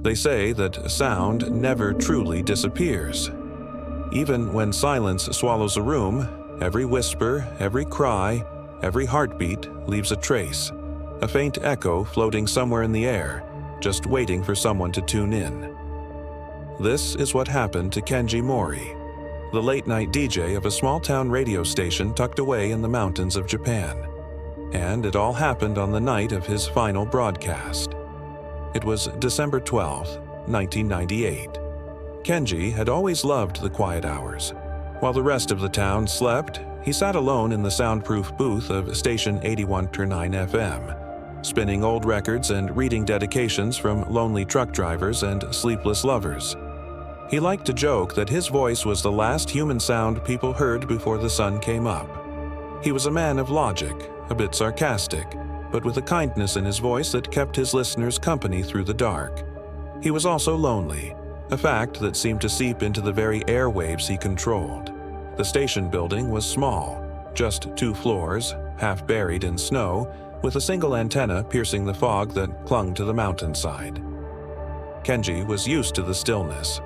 They say that sound never truly disappears. Even when silence swallows a room, every whisper, every cry, every heartbeat leaves a trace, a faint echo floating somewhere in the air, just waiting for someone to tune in. This is what happened to Kenji Mori, the late-night DJ of a small-town radio station tucked away in the mountains of Japan. And it all happened on the night of his final broadcast. It was December 12, 1998. Kenji had always loved the quiet hours. While the rest of the town slept, he sat alone in the soundproof booth of station 81.9 FM, spinning old records and reading dedications from lonely truck drivers and sleepless lovers. He liked to joke that his voice was the last human sound people heard before the sun came up. He was a man of logic, a bit sarcastic, but with a kindness in his voice that kept his listeners company through the dark. He was also lonely, a fact that seemed to seep into the very airwaves he controlled. The station building was small, just 2 floors, half buried in snow, with a single antenna piercing the fog that clung to the mountainside. Kenji was used to the stillness,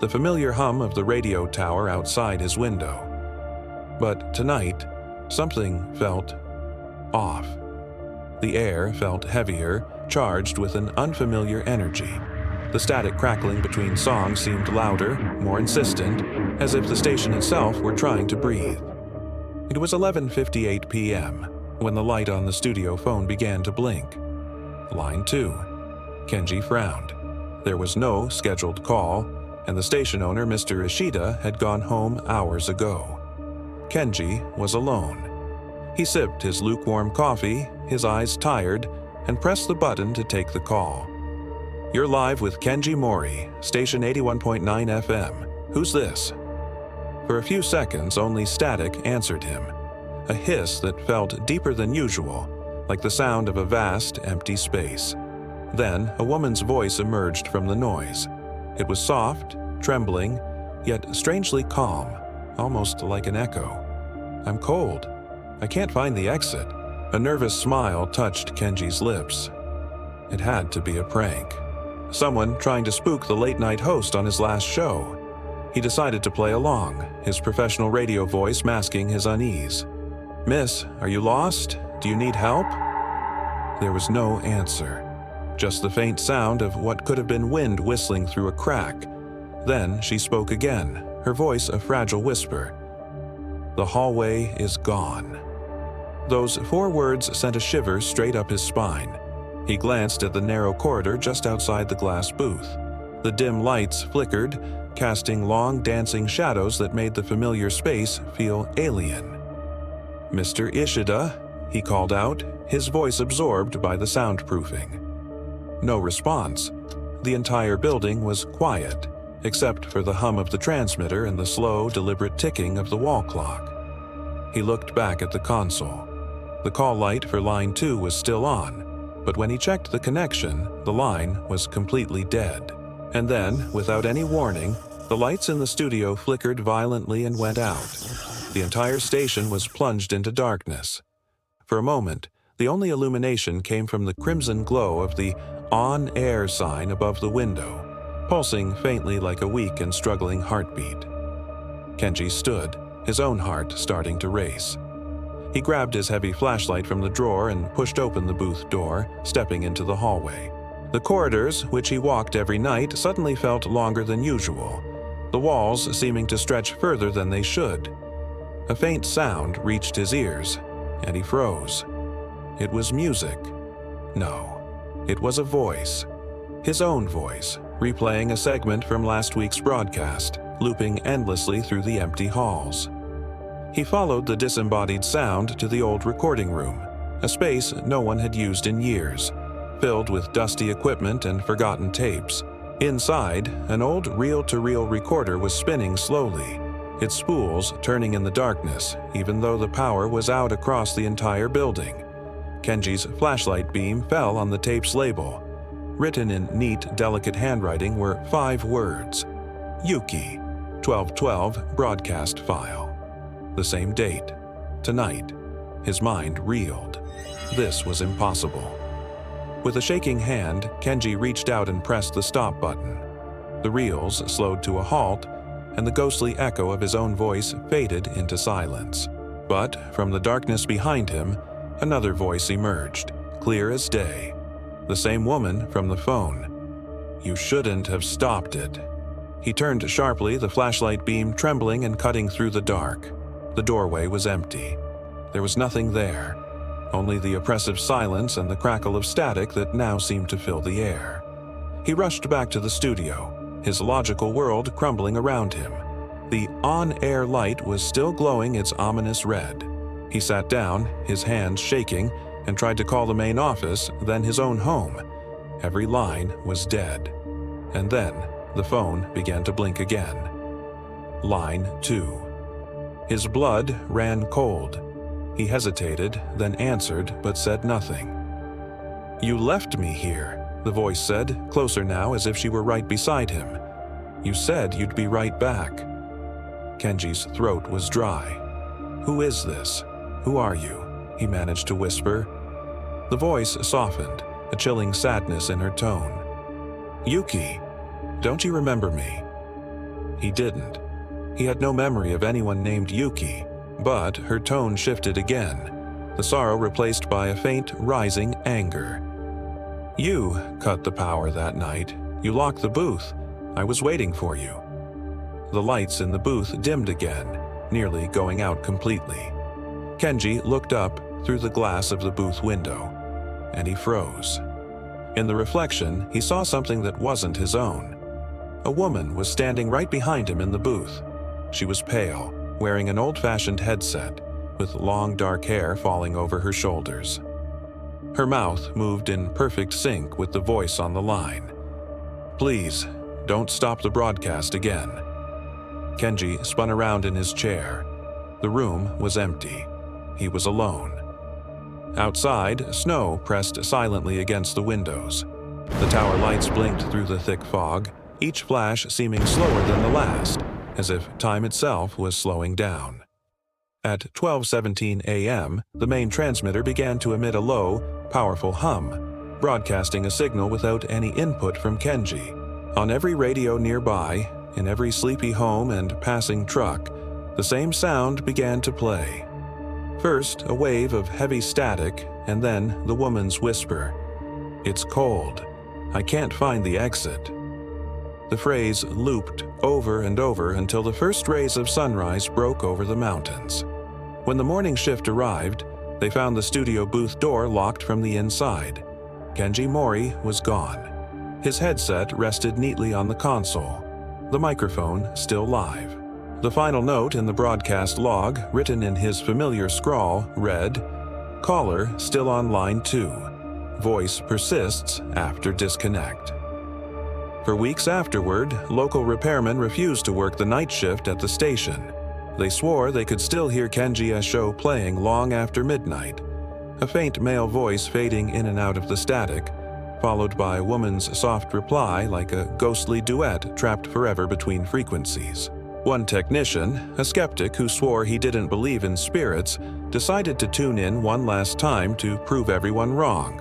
the familiar hum of the radio tower outside his window. But tonight, something felt off. The air felt heavier, charged with an unfamiliar energy. The static crackling between songs seemed louder, more insistent, as if the station itself were trying to breathe. It was 11:58 p.m. when the light on the studio phone began to blink. Line 2. Kenji frowned. There was no scheduled call, and the station owner, Mr. Ishida, had gone home hours ago. Kenji was alone. He sipped his lukewarm coffee, his eyes tired, and pressed the button to take the call. "You're live with Kenji Mori, station 81.9 FM. Who's this?" For a few seconds, only static answered him. A hiss that felt deeper than usual, like the sound of a vast, empty space. Then, a woman's voice emerged from the noise. It was soft, trembling, yet strangely calm, almost like an echo. "I'm cold. I can't find the exit." A nervous smile touched Kenji's lips. It had to be a prank. Someone trying to spook the late-night host on his last show. He decided to play along, his professional radio voice masking his unease. "Miss, are you lost? Do you need help?" There was no answer. Just the faint sound of what could have been wind whistling through a crack. Then she spoke again, her voice a fragile whisper. "The hallway is gone." Those 4 words sent a shiver straight up his spine. He glanced at the narrow corridor just outside the glass booth. The dim lights flickered, casting long dancing shadows that made the familiar space feel alien. "Mr. Ishida," he called out, his voice absorbed by the soundproofing. No response. The entire building was quiet, except for the hum of the transmitter and the slow, deliberate ticking of the wall clock. He looked back at the console. The call light for line 2 was still on, but when he checked the connection, the line was completely dead. And then, without any warning, the lights in the studio flickered violently and went out. The entire station was plunged into darkness. For a moment, the only illumination came from the crimson glow of the "On Air" sign above the window, pulsing faintly like a weak and struggling heartbeat. Kenji stood, his own heart starting to race. He grabbed his heavy flashlight from the drawer and pushed open the booth door, stepping into the hallway. The corridors, which he walked every night, suddenly felt longer than usual, the walls seeming to stretch further than they should. A faint sound reached his ears, and he froze. It was music. No, it was a voice. His own voice, replaying a segment from last week's broadcast, looping endlessly through the empty halls. He followed the disembodied sound to the old recording room, a space no one had used in years, filled with dusty equipment and forgotten tapes. Inside, an old reel-to-reel recorder was spinning slowly, its spools turning in the darkness, even though the power was out across the entire building. Kenji's flashlight beam fell on the tape's label. Written in neat, delicate handwriting were 5 words. Yuki, 1212 broadcast file. The same date. Tonight. His mind reeled. This was impossible. With a shaking hand, Kenji reached out and pressed the stop button. The reels slowed to a halt, and the ghostly echo of his own voice faded into silence. But from the darkness behind him, another voice emerged, clear as day. The same woman from the phone. "You shouldn't have stopped it." He turned sharply, the flashlight beam trembling and cutting through the dark. The doorway was empty. There was nothing there, only the oppressive silence and the crackle of static that now seemed to fill the air. He rushed back to the studio, his logical world crumbling around him. The on-air light was still glowing its ominous red. He sat down, his hands shaking, and tried to call the main office, then his own home. Every line was dead. And then the phone began to blink again. Line 2. His blood ran cold. He hesitated, then answered, but said nothing. "You left me here," the voice said, closer now as if she were right beside him. "You said you'd be right back." Kenji's throat was dry. "Who is this? Who are you?" he managed to whisper. The voice softened, a chilling sadness in her tone. "Yuki, don't you remember me?" He didn't. He had no memory of anyone named Yuki, but her tone shifted again, the sorrow replaced by a faint, rising anger. "You cut the power that night. You locked the booth. I was waiting for you." The lights in the booth dimmed again, nearly going out completely. Kenji looked up through the glass of the booth window, and he froze. In the reflection, he saw something that wasn't his own. A woman was standing right behind him in the booth. She was pale, wearing an old-fashioned headset, with long dark hair falling over her shoulders. Her mouth moved in perfect sync with the voice on the line. "Please, don't stop the broadcast again." Kenji spun around in his chair. The room was empty. He was alone. Outside, snow pressed silently against the windows. The tower lights blinked through the thick fog, each flash seeming slower than the last, as if time itself was slowing down. At 12:17 a.m., the main transmitter began to emit a low, powerful hum, broadcasting a signal without any input from Kenji. On every radio nearby, in every sleepy home and passing truck, the same sound began to play. First, a wave of heavy static, and then the woman's whisper. "It's cold. I can't find the exit." The phrase looped over and over until the first rays of sunrise broke over the mountains. When the morning shift arrived, they found the studio booth door locked from the inside. Kenji Mori was gone. His headset rested neatly on the console, the microphone still live. The final note in the broadcast log, written in his familiar scrawl, read, "Caller still on line 2. Voice persists after disconnect." For weeks afterward, local repairmen refused to work the night shift at the station. They swore they could still hear Kenji's show playing long after midnight, a faint male voice fading in and out of the static, followed by a woman's soft reply like a ghostly duet trapped forever between frequencies. One technician, a skeptic who swore he didn't believe in spirits, decided to tune in one last time to prove everyone wrong.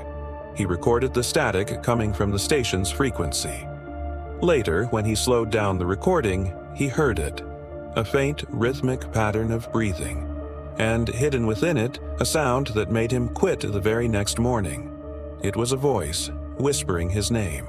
He recorded the static coming from the station's frequency. Later, when he slowed down the recording, he heard it, a faint, rhythmic pattern of breathing, and hidden within it, a sound that made him quit the very next morning. It was a voice, whispering his name.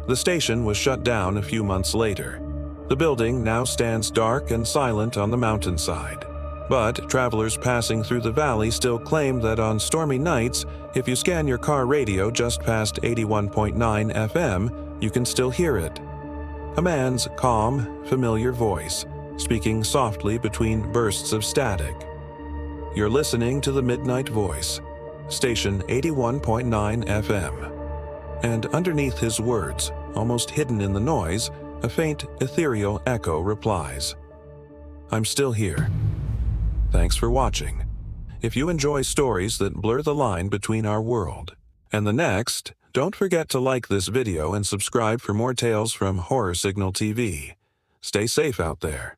The station was shut down a few months later. The building now stands dark and silent on the mountainside, but travelers passing through the valley still claim that on stormy nights, if you scan your car radio just past 81.9 FM, you can still hear it. A man's calm, familiar voice, speaking softly between bursts of static. You're listening to the Midnight Voice, station 81.9 FM. And underneath his words, almost hidden in the noise, a faint, ethereal echo replies, "I'm still here. Thanks for watching. If you enjoy stories that blur the line between our world and the next, don't forget to like this video and subscribe for more tales from Horror Signal TV. Stay safe out there."